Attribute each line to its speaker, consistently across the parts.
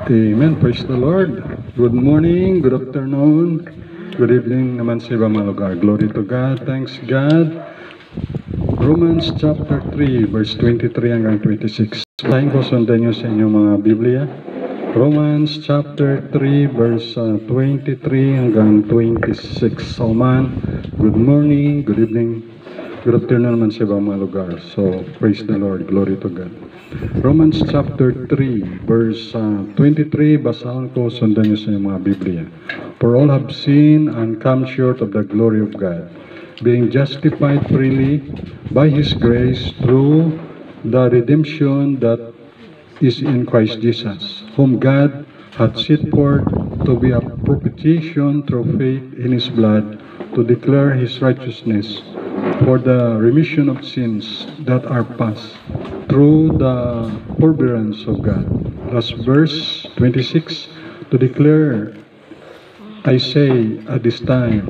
Speaker 1: Amen. Praise the Lord. Good morning, good afternoon, good evening naman sa ibang mga lugar. Glory to God. Thanks God. Romans chapter 3, verse 23 hanggang 26. Tayo ko sundan nyo sa inyong mga Biblia. Romans chapter 3, verse 23 hanggang 26. So man, good morning, good evening, good afternoon naman sa ibang mga lugar. So, praise the Lord. Glory to God. Romans chapter 3, verse 23, basahan ko, sundan nyo sa inyong mga Biblia. For all have sinned and come short of the glory of God, being justified freely by His grace through the redemption that is in Christ Jesus, whom God hath set forth to be a propitiation through faith in His blood, to declare His righteousness for the remission of sins that are past through the forbearance of God. Last verse 26, to declare, I say at this time,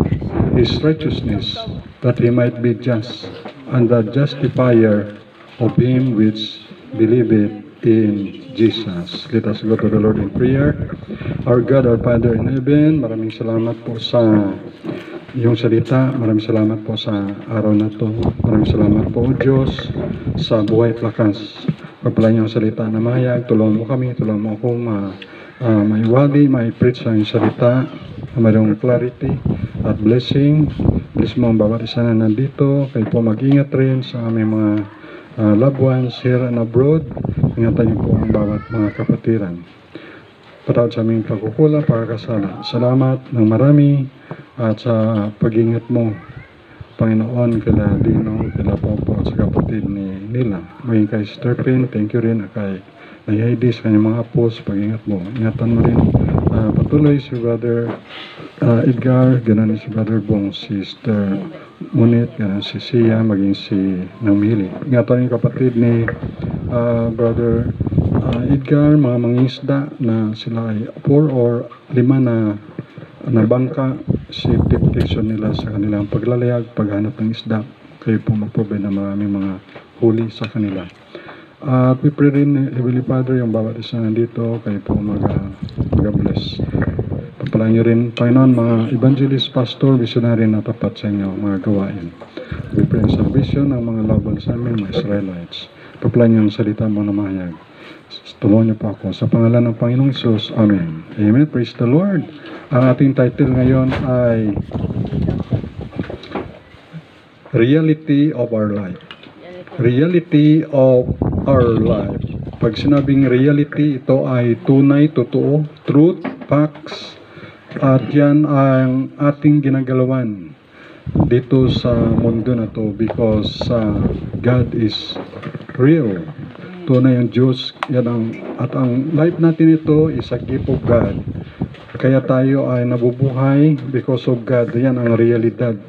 Speaker 1: His righteousness, that He might be just, and the justifier of him which believeth in Jesus. Let us go to the Lord in prayer. Our God, our Father in heaven, maraming salamat po sa iyong salita. Maraming salamat po sa araw na to. Maraming salamat po, O Diyos, sa buhay at lakas. Pagpalain niyo ang salita na mahayag. Tulungan mo kami, tulungan mo ako maiwagi, mai-preach sa iyong salita na mayroong clarity at blessing. Bless mo ang bawat isa na nandito. Kayo po mag-ingat rin sa aming mga loved ones here and abroad. Ingatan niyo po ang bawat mga kapatiran. Patawad sa aming pagkukulang, pagkakasala. Salamat ng marami at sa pag-ingat mo, Panginoon, kila Dino, kila Popo at sa kapatid ni Nila. Maging kay Sister Pin, thank you rin kay Heidi sa kanyang mga apos, pag-ingat mo. Ingatan mo rin patuloy si Brother Edgar, ganoon si Brother Bong, si Sister Munit, ganoon si Sia, maging si Namili. Ingatan yung kapatid ni Brother Edgar, mga mangingisda na sila ay 4 or 5 na bangka, safety protection nila sa kanilang paglalayag, paghanap ng isda. Kayo po mag-provide na maraming mga huli sa kanila. At we pray rin, Heavenly Father, yung bawat isa nandito, kayo po mag-bless. Pagpalain nyo rin, Panginoon, mga evangelist, pastor, visionary na tapat sa inyo, mga gawain. We pray ang salvation ng mga laban sa amin, mga Israelites. Pagpalain nyo ang salita mo na mahayag. Tulungan niyo po ako. Sa pangalan ng Panginoong Hesus, Amen. Amen. Praise the Lord. Ang ating title ngayon ay Reality of Our Life. Reality of Our Life. Pag sinabing reality, ito ay tunay, totoo, truth, facts, at yan ang ating ginagalawan dito sa mundo na to because God is real. Tunay ang Diyos, at ang life natin ito is a gift of God. Kaya tayo ay nabubuhay because of God. Yan ang realidad.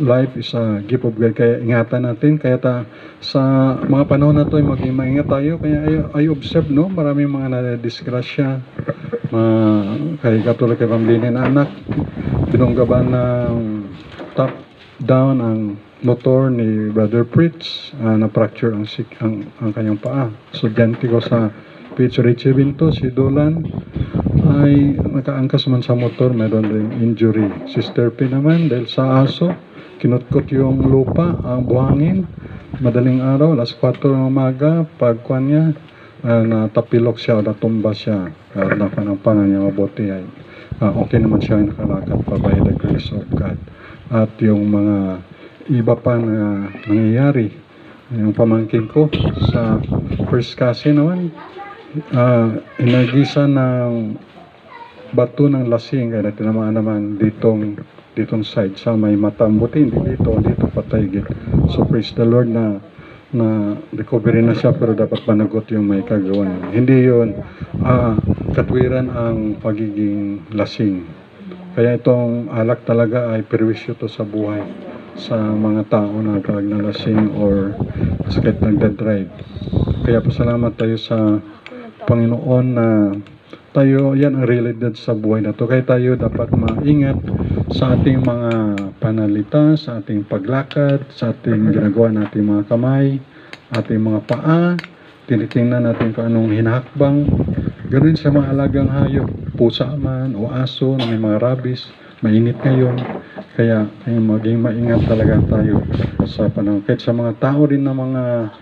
Speaker 1: Life is a gift of God. Kaya ingatan natin. Kaya sa mga panahon na ito ay maging maingat tayo. Kaya I observe, no? Maraming mga nadisgrasya. Kaya katulad kay pamilya na anak, binunggaban ng top down ang motor ni Brother Fritz, na-fracture ang kanyang paa. Estudyante ko sa Pizzo Richie Vinto, si Dolan, ay nakaangkas man sa motor, mayroon ring injury. Sister P naman, dahil sa aso, kinutkot yung lupa, ang buhangin, madaling araw, alas 4 ng umaga, pagkuhan niya, natapilok siya o natumba siya, napanang niya mabuti ay okay naman siya yung nakalakad pa by the grace of God. At yung mga iba pa na nangyayari, yung pamangkin ko sa first cousin naman, inagisa ng bato ng lasing, kaya tinamaan naman ditong side sa may matambuti, hindi dito patay. So praise the Lord na recovery na siya, pero dapat managot yung may kagawan. Hindi yun katwiran ang pagiging lasing. Kaya itong alak talaga ay perwisyo to sa buhay sa mga tao na nalasing or sakit ng drive. Kaya pasalamat tayo sa Panginoon na tayo, yan ang realidad sa buhay na to. Kaya tayo dapat maingat sa ating mga panalita, sa ating paglakad, sa ating ginagawa nating mga kamay, ating mga paa. Tinitingnan natin kung anong hinahakbang Ganun sa mga alagang hayop, pusa man o aso na may mga rabies, mainit ngayon. Kaya maging maingat talaga tayo sa panahon. Kahit sa mga tao rin na mga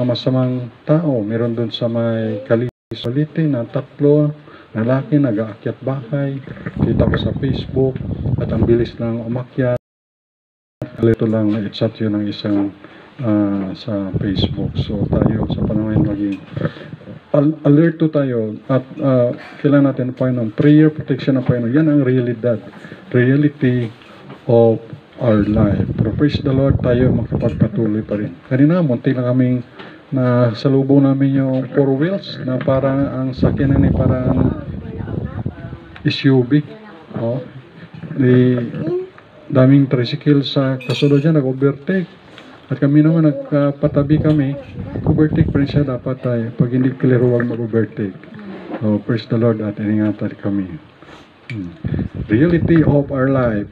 Speaker 1: masamang tao, meron dun sa may Kalisolite na 3 lalaki nag-aakyat bahay. Kita ko sa Facebook at ang bilis lang umakyat. Ito lang na-chat yun ng isang sa Facebook. So tayo sa panahon maging alert to tayo at kailangan natin Panginoon, prayer, protection ng Panginoon. Yan ang reality of our life. Pero praise the Lord, tayo makapagpatuloy pa rin. Kanina, munti na kaming na salubong namin yung 4 wheels na parang ang sakyanan ni parang SUV. Oh. Daming tricycle sa kasunod dyan, nag-overtake. At kami naman nagpatabi kami, overtake pa rin siya dapat tayo. Pag hindi clear, huwag mag-overtake. So, praise the Lord at iningatan kami. Reality of our life.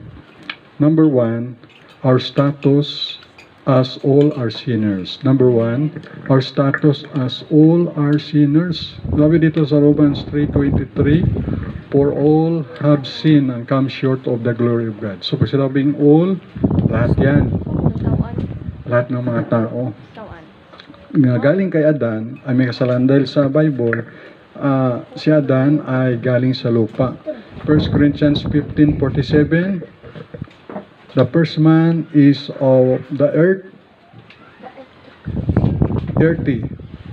Speaker 1: Number 1, our status as all are sinners. Number 1, our status as all are sinners. Sabi dito sa Romans 3:23, for all have sinned and come short of the glory of God. So, pag sinabing all, lahat yan. Lahat ng mga tao. Galing kay Adan ay may kasalanan dahil sa Bible, si Adan ay galing sa lupa. 1 Corinthians 15:47, the first man is of the earth, earthy.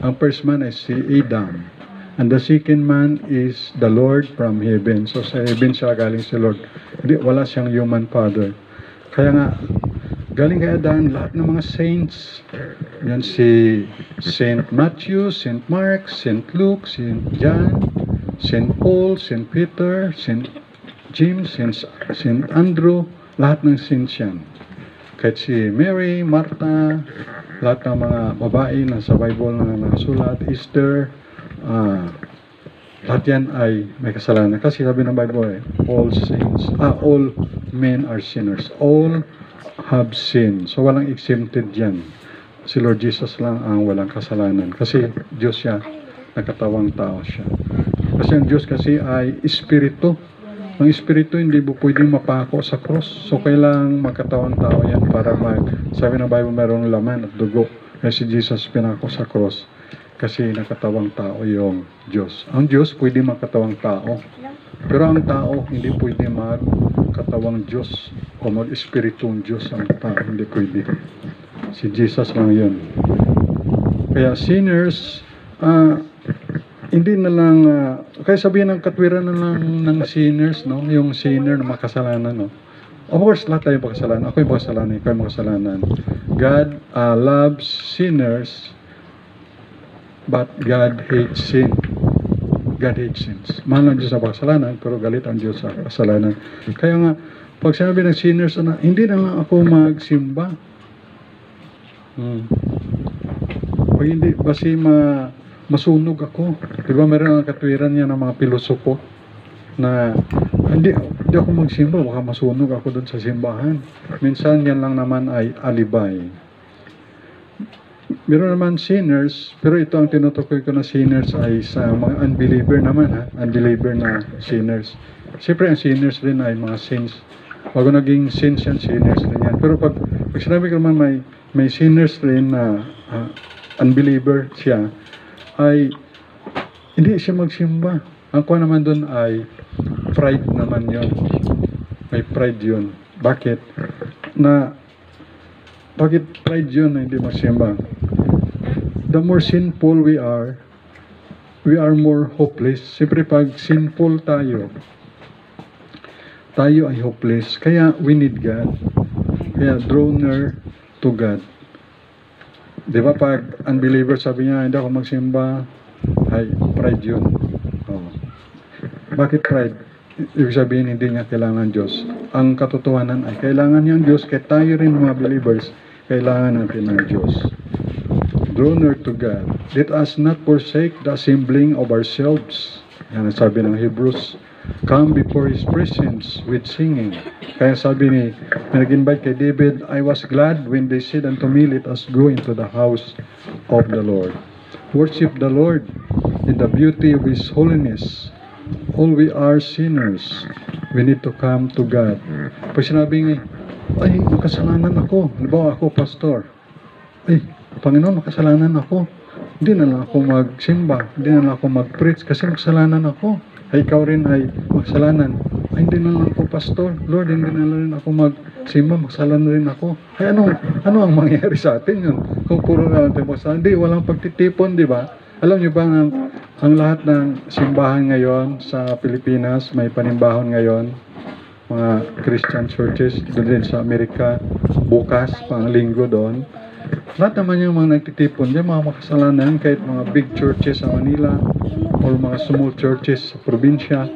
Speaker 1: Ang first man ay si Adam. And the second man is the Lord from heaven. So sa heaven siya galing si Lord. Hindi, wala siyang human father. Kaya nga, galing kay Adan, lahat ng mga saints. Yan si Saint Matthew, Saint Mark, Saint Luke, Saint John, Saint Paul, Saint Peter, Saint James, Saint Andrew, lahat ng saints yan. Kahit si Mary, Martha, lahat ng mga babae na sa Bible na nakasulat, Esther, lahat yan ay may kasalanan. Kasi sabi ng Bible, all men are sinners. All have sinned. So walang exempted yan. Si Lord Jesus lang ang walang kasalanan. Kasi Diyos siya, nagkatawang tao siya. Kasi ang Diyos kasi ay espiritu. Ang espiritu hindi po pwedeng mapako sa cross. So kailangang magkatawang tao yan para sabi ng Bible mayroong laman at dugo. Kaya si Jesus pinako sa cross. Kasi nakatawang tao yung Diyos. Ang Diyos pwede magkatawang tao. Pero ang tao hindi pwede magkatawang Diyos o mag-espiritong Diyos ang tao. Hindi pwede. Si Jesus lang yun. Kaya sinners, hindi na lang, kaya sabihin ng katwiran na lang ng sinners, no? Yung sinner na makasalanan, no? Of course, lahat tayo makasalanan. Ako yung makasalanan, ikaw yung makasalanan. God loves sinners, but God hates sin. God hates sins. Mahal ng Diyos sa kasalanan, pero galit ang Diyos sa kasalanan. Kaya nga, pag sinabi ng sinners, hindi na lang ako magsimba. Pag hindi, basi masunog ako. Diba meron ang katwiran niya ng mga pilosopo na hindi ako magsimba, baka masunog ako doon sa simbahan. Minsan yan lang naman ay alibay. Meron naman sinners, pero ito ang tinutukoy ko na sinners ay sa mga unbeliever naman, unbeliever na sinners. Siyempre ang sinners rin ay mga saints. Bago naging saints yan, sinners rin yan. Pero pag sinabi ko naman may sinners rin na unbeliever siya, ay hindi siya magsimba. Ang kuha naman doon ay pride naman yon. May pride yun. Bakit? Bakit pride yun na hindi magsimba? The more sinful we are more hopeless. Siyempre pag sinful tayo ay hopeless. Kaya we need God. Kaya draw near to God. Di ba pag unbeliever sabi niya, hindi ako magsimba, ay pride yun. Oh. Bakit pride? Ibig sabihin hindi niya kailangan Diyos. Ang katotohanan ay kailangan niya ang Diyos, kaya tayo rin mga believers, kailangan natin ng Diyos. Draw near to God. Let us not forsake the assembling of ourselves. Yan ang sabi ng Hebrews. Come before His presence with singing. Kaya sabi nag-invite kay David, I was glad when they said unto me, let us go into the house of the Lord. Worship the Lord. in the beauty of His holiness. All we are sinners. We need to come to God. Pag sinabi ay, makasalanan ako. Halimbawa ako, pastor. Ay, Panginoon, makasalanan ako. Hindi na lang ako magsimba. Hindi na lang ako mag-preach kasi makasalanan ako. Ay, ikaw rin ay makasalanan. Ay, hindi na lang ako, pastor. Lord, hindi na lang ako magsimba. Makasalanan rin ako. Ay, ano ang mangyayari sa atin yun? Kung puro na lang tayo makasalanan. Hindi, walang pagtitipon, di ba? Alam niyo ba ang lahat ng simbahan ngayon sa Pilipinas, may panimbahon ngayon, mga Christian churches, doon din sa Amerika, bukas, pang linggo doon. Lahat naman yung mga nagtitipon dyan, mga makasalanan, kahit mga big churches sa Manila, or mga small churches sa probinsya,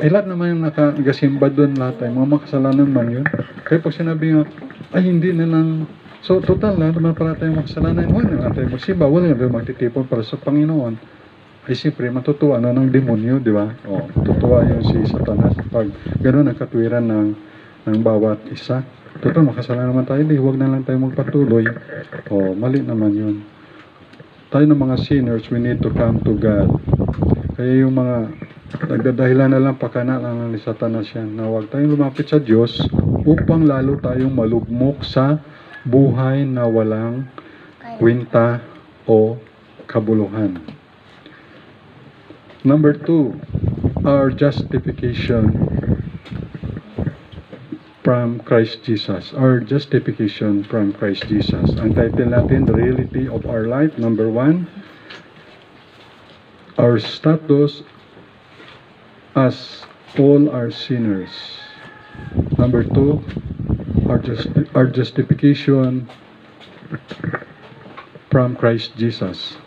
Speaker 1: ay lahat naman yung nakasimba doon lahat ay mga makasalanan man yun. Kaya pag sinabi nga, ay hindi na lang, so total lahat naman para tayong makasalanan, wala na lang tayo magsimba, wala na tayo magtitipon para sa Panginoon. Ay siyempre matutuwa na ng demonyo, di ba? O, tutuwa yung si Satanas pag gano'n ang katwiran ng bawat isa. Total, makasalanan naman tayo, huwag na lang tayo magpatuloy. O, mali naman yun. Tayo ng mga sinners, we need to come to God. Kaya yung mga nagdadahilan na lang, pakana lang ni Satanas yan, na huwag tayong lumapit sa Diyos upang lalo tayong malugmok sa buhay na walang kwenta o kabuluhan. Number 2, our justification from Christ Jesus. Our justification from Christ Jesus. Ang title natin, The Reality of Our Life. Number 1, our status as all are sinners. Number 2, our justification from Christ Jesus.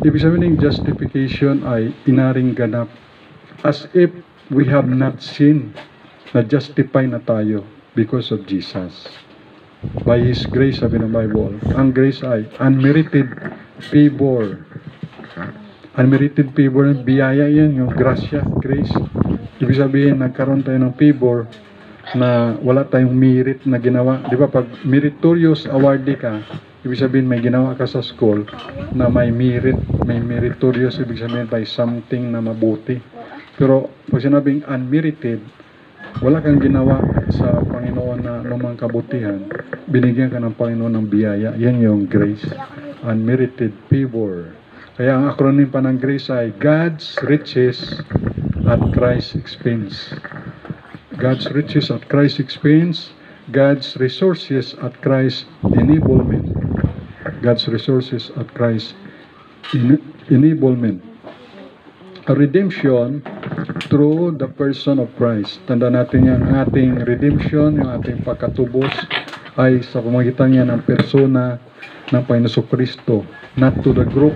Speaker 1: Ibig sabihin ng justification ay inaring ganap as if we have not sinned, na justify na tayo because of Jesus. By His grace, sabi ng Bible. Ang grace ay unmerited favor. Unmerited favor, biyaya yan, yung grasya, grace. Ibig sabihin, nagkaroon tayo ng favor na wala tayong merit na ginawa. Di ba, pag meritorious awardee ka, ibig sabihin may ginawa ka sa school na may merit, may meritorious, ibig sabihin by something na mabuti. Pero pag sinabing unmerited, wala kang ginawa sa Panginoon na lumang kabutihan, binigyan ka ng Panginoon ng biyaya. Yan yung grace. Unmerited favor. Kaya ang acronym pa ng grace ay God's riches at Christ's expense. God's riches at Christ's expense, God's resources at Christ's enablement. God's resources at Christ's enablement. A redemption through the person of Christ. Tanda natin yan, ang ating redemption, yung ating pagkatubos ay sa pamagitan niya ng persona ng Panginoon Kristo. Not to the group,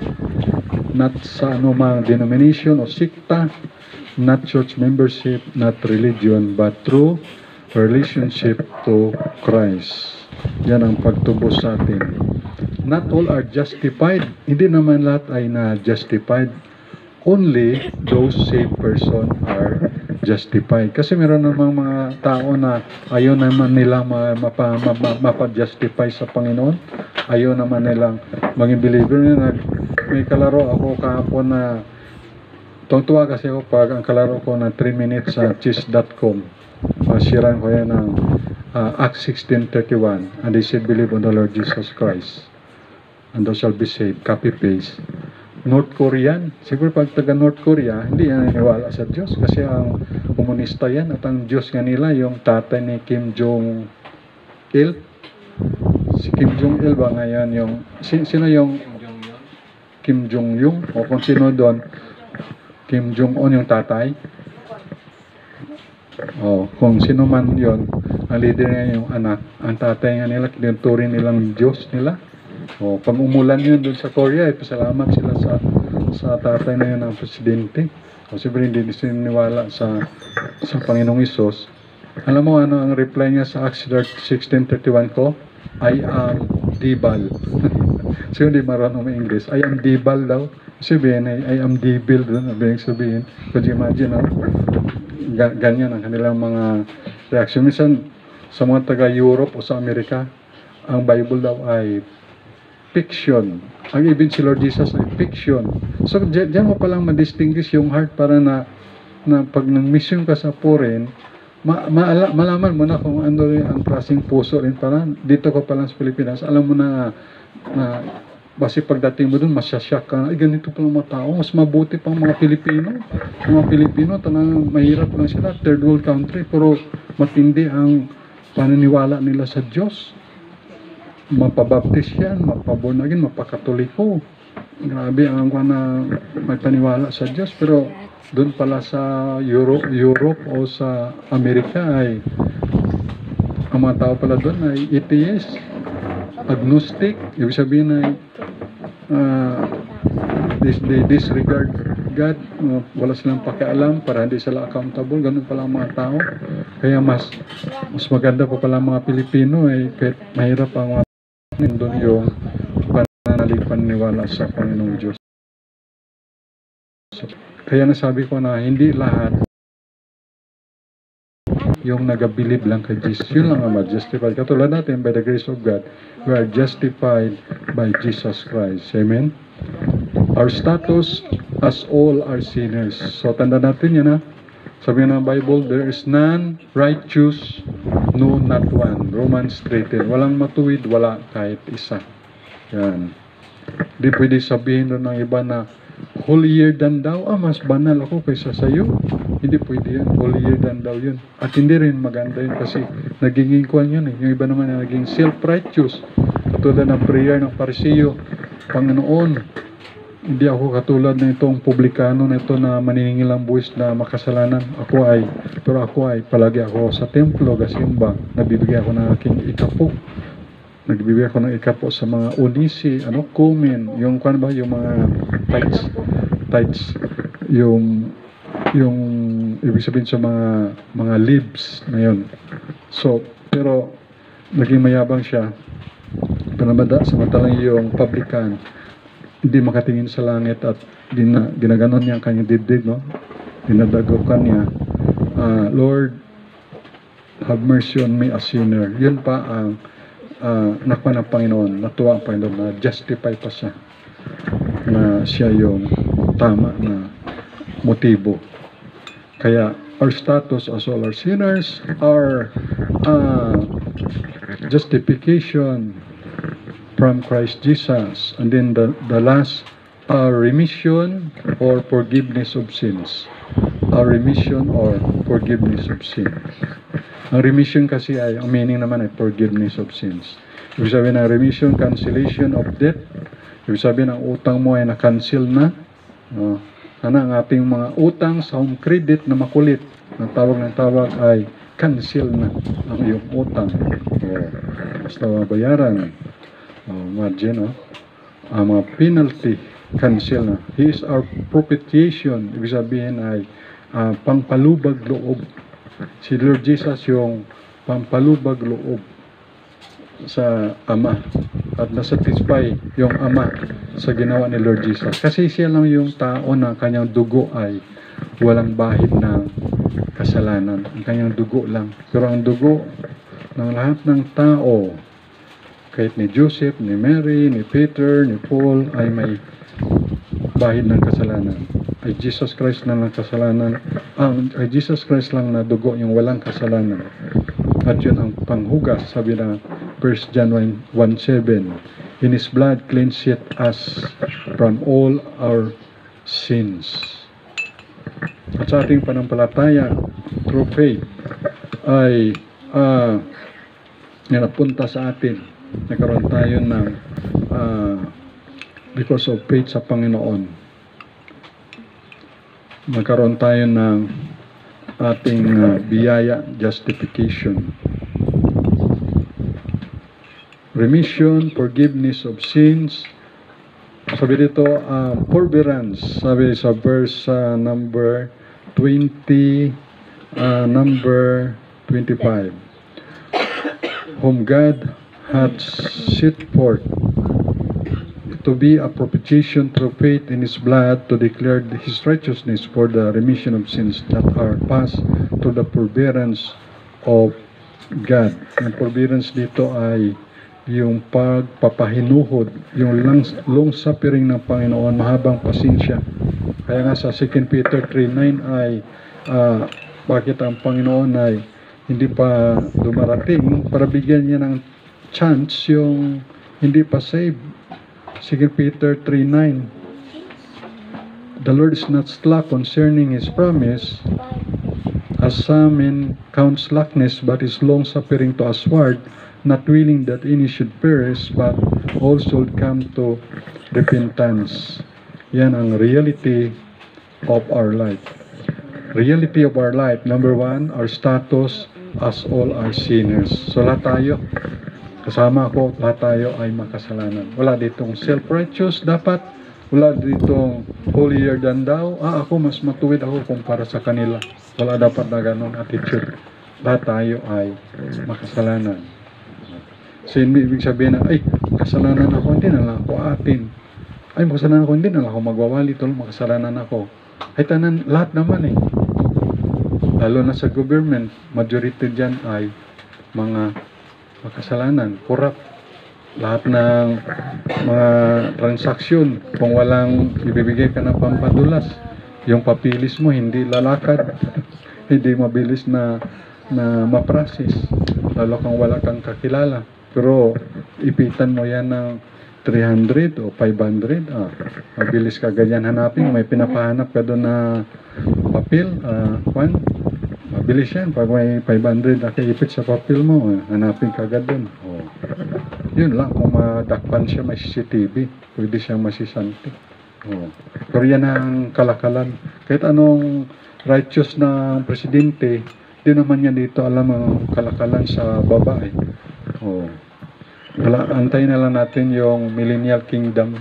Speaker 1: not sa anumang denomination o sikta, not church membership, not religion, but through relationship to Christ. Yan ang pagtubos sa atin. Not all are justified. Hindi naman lahat ay na-justified. Only those saved person are justified. Kasi meron namang mga tao na ayaw naman nilang mapa-justify sa Panginoon. Ayaw naman nilang maging believer. May kalaro ako kahapon na tuwa kasi ako pag ang kalaro ko na 3 minutes sa chess.com. Siran ko yan ng Acts 16:31. And they said, believe on the Lord Jesus Christ, and thou shalt be saved. Copy-paste. North Korean. Siguro pag taga North Korea, hindi yan naniwala sa Diyos kasi ang komunista yan at ang Diyos nga nila, yung tatay ni Kim Jong-il. Si Kim Jong-il ba ngayon yung, sino yung Kim Jong-yung? O kung sino doon, Kim Jong-un yung tatay. O kung sino man yon, ang leader niya yung anak. Ang tatay nga nila, tinuturing nilang Diyos nila. O, pag umulan yun doon sa Korea, pasalamat sila sa tatay na yun ng presidente. O, siyempre hindi siniwala sa Panginoong Isus. Alam mo ano ang reply niya sa Acts 16:31 ko? I am Dibal. So, hindi marunong may English. I am Dibal daw. Sabihin, I am Dibil doon. Sabihin, could you imagine, no? Ganyan ang kanilang mga reaction. Minsan, sa mga taga-Europe o sa Amerika, ang Bible daw ay fiction. Ang ibig si Lord Jesus ay fiction. So, diyan mo palang ma-distinguish yung heart para na pag nang-mission ka sa foreign, malaman mo na kung ano rin ang klaseng puso rin para dito ka palang sa Pilipinas. Alam mo na basi pagdating mo dun, masyasyak ka. Ay, ganito palang mga tao. Mas mabuti pang mga Pilipino. Mga Pilipino, talagang mahirap lang sila. Third world country. Pero matindi ang paniniwala nila sa Diyos. Mapabaptis yan, mapabonagin, mapakatoliko. Grabe ang na may paniwala sa Diyos. Pero doon pala sa Europe o sa Amerika ay ang mga tao pala doon ay atheist, agnostic. Ibig sabihin ay they disregard God, wala silang pakialam para hindi sila accountable. Ganun pala ang mga tao. Kaya mas maganda pa pala mga Pilipino ay mahirap ang mga doon yung paniniwala sa Panginoong Diyos. Kaya nasabi ko na hindi lahat yung nagabilib lang kay Jesus. Yun lang ang ma-justified. Katulad natin, by the grace of God, we are justified by Jesus Christ. Amen? Our status as all are sinners. So, tanda natin yan ha. Sabi ng Bible, there is none righteous, no, not one. Romans 3:10. Walang matuwid, wala kahit isa. Yan. Di pwede sabihin doon ng iba na holier than thou, mas banal ako kaysa sa'yo. Hindi pwede yan. Holier than thou yun. At hindi rin maganda yun kasi nagiging kuwan yun eh. Yung iba naman na naging self-righteous. Katulad ng prayer ng Pariseo, Panginoon, hindi ako katulad na itong publikano na ito na maniningil ang buwis na makasalanan. Pero ako ay palagi ako sa templo, gasimba, nabibigay ako ng aking ikapo. Nagbibigay ako ng ikapo sa mga unisi, kumin, yung mga tights, yung ibig sabihin sa mga leaves na yun. So, pero naging mayabang siya. Samantalang yung publican, hindi makatingin sa langit at ginaganon niya ang kanyang dibdib, no? Dinadagokan niya, Lord, have mercy on me a sinner. Yun pa ang nakpa ng Panginoon, natuwa ang Panginoon na justify pa siya na siya yung tama na motibo. Kaya our status as all our sinners, our justification from Christ Jesus, and then the last, our remission or forgiveness of sins. Our remission or forgiveness of sins. Ang remission kasi ang meaning naman ay forgiveness of sins. Ibig sabihin ng remission, cancellation of debt. Ibig sabihin ang utang mo ay na-cancel na. Ang ating mga utang sa home credit na makulit, ng tawag ay cancel na ang iyong utang. Basta mabayaran. Imagine, ang mga penalty, cancel na. He is our propitiation. Ibig sabihin ay pangpalubag loob. Si Lord Jesus yung pampalubag loob sa Ama at nasatisfy yung Ama sa ginawa ni Lord Jesus kasi siya lang yung tao na kanyang dugo ay walang bahid ng kasalanan. Ang kanyang dugo lang, pero ang dugo ng lahat ng tao, kahit ni Joseph, ni Mary, ni Peter, ni Paul, ay may bahid ng kasalanan. Ay Jesus Christ lang ng kasalanan. Ay Jesus Christ lang na dugo yung walang kasalanan. At yun ang panghugas, sabi na 1 John 1:7. In His blood cleanseth us from all our sins. At sa ating panampalataya, through faith, ay napunta sa atin. Nagkaroon tayo ng because of faith sa Panginoon. Magkaroon tayo ng ating biyaya, justification. Remission, forgiveness of sins. Sabi dito, forbearance. Sabi sa verse number 20, number 25. Whom God hath set forth to be a propitiation through faith in His blood, to declare His righteousness for the remission of sins that are passed through the forbearance of God. Ang forbearance dito ay yung pagpapahinuhod, yung long suffering ng Panginoon, mahabang pasensya. Kaya nga sa 2 Peter 3:9 ay bakit ang Panginoon ay hindi pa dumarating para bigyan niya ng chance yung hindi pa saved. 2 Peter 3:9, the Lord is not slack concerning His promise, as some men count slackness, but is long suffering to usward, not willing that any should perish, but all should come to repentance. Yan ang reality of our life. Reality of our life, number one, our status as all are sinners. So lahat tayo, kasama ako, lahat tayo ay makasalanan. Wala ditong self-righteous dapat, wala ditong holier than thou, ako mas matuwid ako kumpara sa kanila. Wala dapat na ganun attitude. Lahat tayo ay makasalanan. So hindi ibig sabihin na, ay, kasalanan ako, hindi na lang ako atin. Ay, makasalanan ako, hindi na lang ako magwawali, tol, makasalanan ako. Ay, tanan, lahat naman eh. Lalo na sa government, majority dyan ay mga makasalanan, corrupt. Lahat ng mga transaksyon, kung walang ibibigay ka ng pampadulas, yung papilis mo hindi lalakad, hindi mabilis na ma-process, lalo kung wala kang kakilala. Pero ipitan mo yan ng 300 o 500, mabilis ka ganyan hanapin. May pinapahanap ka doon na papel, mabilis yan. Pag may 500 nakiipit sa papel mo, hanapin ka agad doon. Yun lang, kung madakpan siya, may CCTV, pwede siyang masisanti. Pero yan ang kalakalan. Kahit anong righteous na presidente, di naman yan dito alam ang kalakalan sa babae. Wala, antayin na lang natin yung millennial kingdom.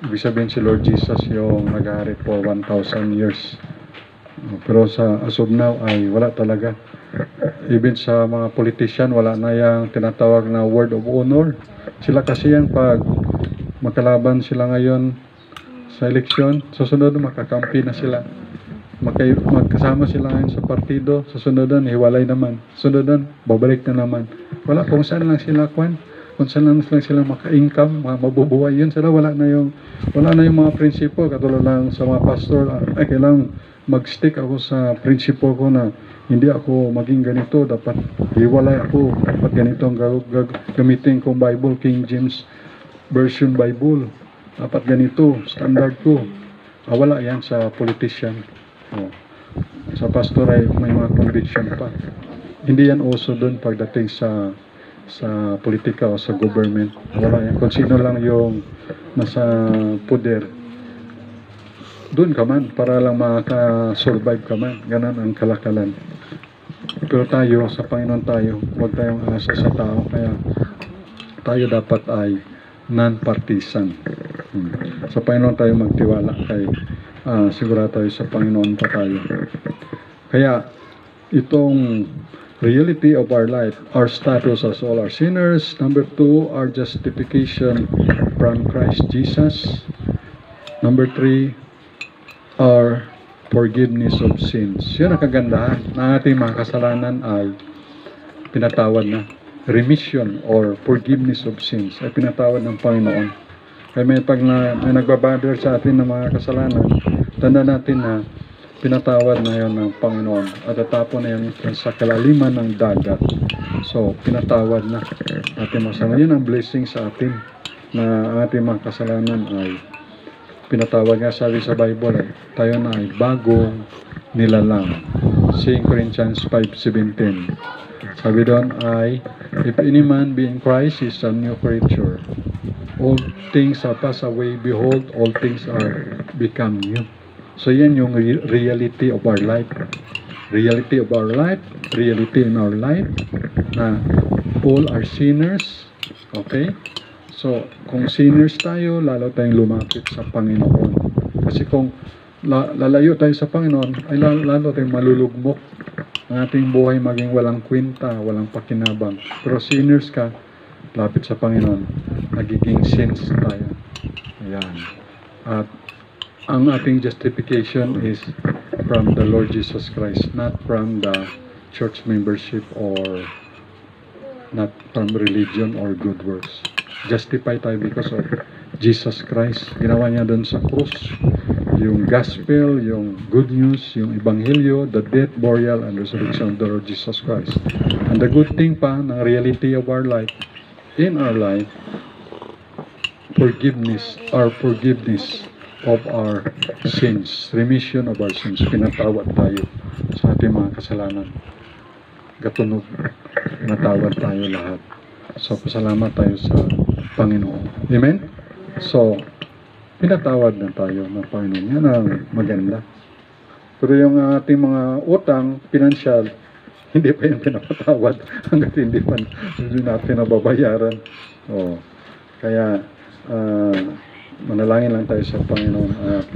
Speaker 1: Ibig sabihin si Lord Jesus yung nag-ahari for 1,000 years. Pero as of now ay wala talaga. Even sa mga politician, wala na yung tinatawag na word of honor. Sila kasi yan pag magkalaban sila ngayon sa eleksyon, susunod makakampi na sila. Magkasama sila ngayon sa partido, susunod hiwalay naman. Susunod babalik na naman. Wala, kung saan lang sila kung saan lang sila maka-income, mabubuhay yun sila. Wala na yung mga prinsipo, katulad lang sa mga pastor, kailangan mag-stick ako sa prinsipo ko na hindi ako maging ganito, dapat hiwalay ako, dapat ganito ang gamitin kong Bible, King James Version Bible, dapat ganito, standard ko. Wala yan sa politician. Sa pastor ay may mga conviction pa. Hindi yan uso doon pagdating sa politika o sa government. Wala yan. Kung sino lang yung nasa poder, doon ka man, para lang maka-survive ka man. Ganon ang kalakalan. Pero tayo, sa Panginoon tayo, huwag tayong asa sa tao. Kaya tayo dapat ay non-partisan. Sa Panginoon tayo magtiwala. Kaya sigurado tayo sa Panginoon pa tayo. Kaya itong reality of our life, our status as all our sinners. Number 2, our justification from Christ Jesus. Number 3, our forgiveness of sins. Yun ang kagandahan na ating mga kasalanan ay pinatawad na. Remission or forgiveness of sins ay pinatawad ng Panginoon. Kaya may nagbabother sa atin ng mga kasalanan, tanda natin na pinatawad na yun ng Panginoon at tatapon na yun sa kalaliman ng dagat. So, pinatawad na ating mga kasalanan. Yun ang blessing sa atin na ating mga kasalanan ay pinatawad nga. Sabi sa Bible tayo na ay bagong nilalang. 2 Corinthians 5:17. Sabi doon ay, if any man be in Christ, he is a new creature. All things are passed away, behold, all things are become new. So yan yung reality of our life. Reality of our life, reality in our life, na all are sinners. Okay? So, kung sinners tayo, lalo tayong lumapit sa Panginoon. Kasi kung lalayo tayo sa Panginoon, ay lalo tayong malulugmok. Ang ating buhay maging walang kwenta, walang pakinabang. Pero sinners ka, lapit sa Panginoon, nagiging saints tayo. Ayan. At ang ating justification is from the Lord Jesus Christ, not from the church membership or not from religion or good works. Justify tayo because of Jesus Christ. Ginawa niya doon sa krus. Yung gospel, yung good news, yung ebanghelyo, the death, burial, and resurrection of the Lord Jesus Christ. And the good thing pa, ng reality of our life, in our life, forgiveness of our sins, remission of our sins, pinatawad tayo sa ating mga kasalanan. Gatunog, pinatawad tayo lahat. So, pasalamat tayo sa Panginoon. Amen? So, pinatawad na tayo ng Panginoon. Yan ang maganda. Pero yung ating mga utang, pinansyal, hindi pa yung pinapatawad hanggat hindi natin nababayaran. O, kaya, manalangin lang tayo sa Panginoon at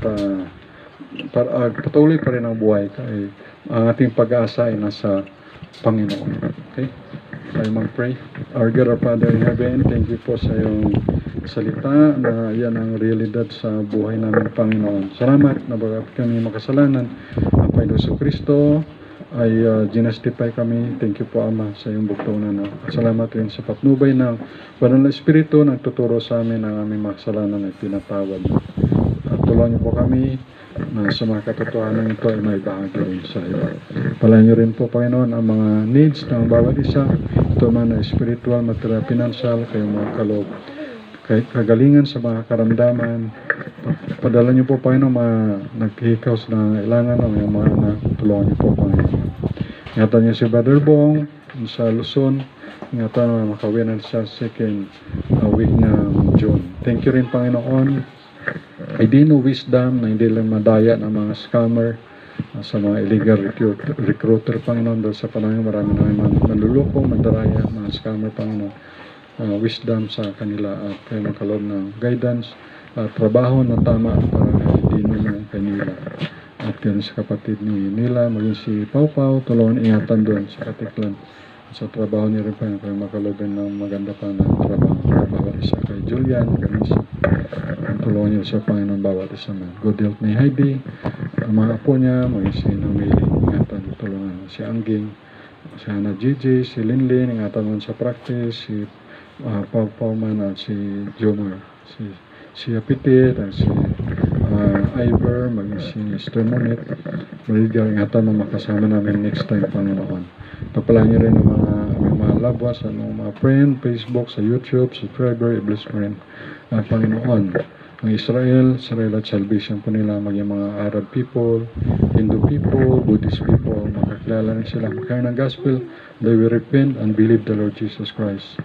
Speaker 1: patuloy pa rin ang buhay kaya ang ating pag-asa ay nasa Panginoon. Okay? Tayo mag-pray. Our God, our Father in heaven, thank you po sa iyong salita na yan ang realidad sa buhay namin, Panginoon. Salamat na bagat kami makasalanan. Ang Panginoon Kristo ay ginastify kami. Thank you po, Ama, sa iyong bugtong salamat rin sa patnubay ng Banal na Espiritu na nagtuturo sa amin ang aming makasalanan ay pinatawad. At tulungan niyo po kami na sa mga katotohanan ito ay may bahagi rin sa iba. Palayan niyo rin po, Panginoon, ang mga needs ng bawat isa. Ito man na spiritual, material, financial, kayong mga kaloob. Kagalingan sa mga karamdaman. Padala niyo po, Panginoon, mga naghihikaw sa nangailangan ng mga tulungan niyo po, Panginoon. Ingatan niyo si Brother Bong sa Luzon. Ingatan na makawinan sa second week ng June. Thank you rin, Panginoon. I didn't know wisdom na hindi lang madaya ng mga scammer sa mga illegal recruiter, Panginoon. Dahil sa panahon marami na mga manluloko, mandaraya, mga scammer, Panginoon. Wisdom sa kanila at kayo magkaloob ng guidance at trabaho na tama para hindi naman kanila. At yun sa kapatid ni Nila, maging si Pau Pau, tulungan ingatan doon sa Katiklan. Sa trabaho niya rin pa yun, kayo magkalooban ng maganda pa ng trabaho. Bawat isa kay Julian, ganun tulungan niyo sa Panginoon bawat isa man. Good health ni Heidi, ang mga apo niya, maging si Namili, ingatan, tulungan si Angging, si Hannah Gigi, si Linlin, ingatan mo sa practice, si Pau Pau man at si Jomar, si Apitit, at si Ivor, maging si Mr. Monit, maligyan, ingatan mo makasama namin next time, Panginoon. Pagpalaan niyo rin ang mga loved ones, mga friend, Facebook, sa YouTube, subscriber, i-bless mo rin ang Panginoon. Ang Israel at salvation po nila, maging mga Arab people, Hindu people, Buddhist people, makakilala rin sila, magkaroon ng gospel, they will repent and believe the Lord Jesus Christ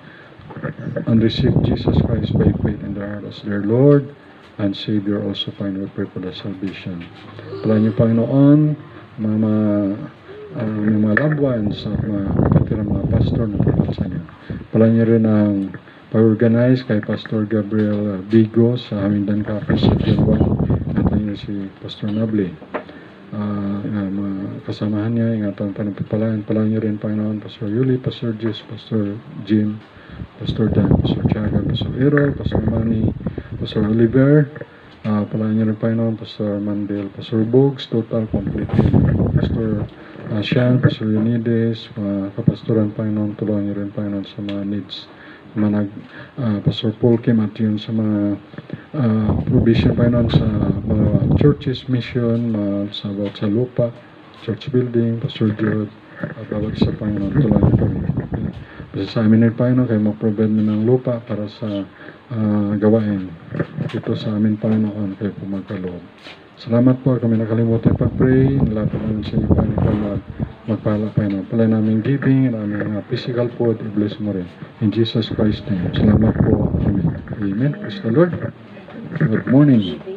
Speaker 1: and receive Jesus Christ by faith in their heart as their Lord and Savior. Also, Panginoon, we pray for the salvation. Palaan niyo, Panginoon, yung mga loved ones at mga katirang mga pastor na papansa niyo. Palaan niyo rin ang pag-organize kay Pastor Gabriel Bigo sa Amindan Cafe sa Tianwan. Ingatan niyo si Pastor Nable. Mga kasamahan niya, ingatan pa ng pagpalaan. Palaan niyo rin, Panginoon, Pastor Yuli, Pastor Jess, Pastor Jim, Pastor Dan, Pastor Tiaga, Pastor Errol, Pastor Manny, Pastor Oliver. Palaan niyo rin, Panginoon, Pastor Mandel, Pastor Bogs, total complete. Pastor Sean, Pastor Unides, kapastoran, Panginoon, tulungan niyo rin, Panginoon, sa mga needs. Pastor Paul Kim at yun sa mga provision, Panginoon, sa mga churches, mission, sa lupa, church building, Pastor Jude, bawat sa Panginoon, tulungan niyo kami. Kasi sa amin rin, Panginoon, kayo mag-provide mo ng lupa para sa gawain. Ito sa amin, Panginoon, kayo po magkaloob. Salamat po, kami nakalimutan pag-pray, nalapit namin sa inyo, Panginoon, magpala, Panginoon. Pala namin giving, namin physical food, i-bless mo rin. In Jesus Christ's name. Salamat po. Amen. Amen. Praise the Lord. Good morning.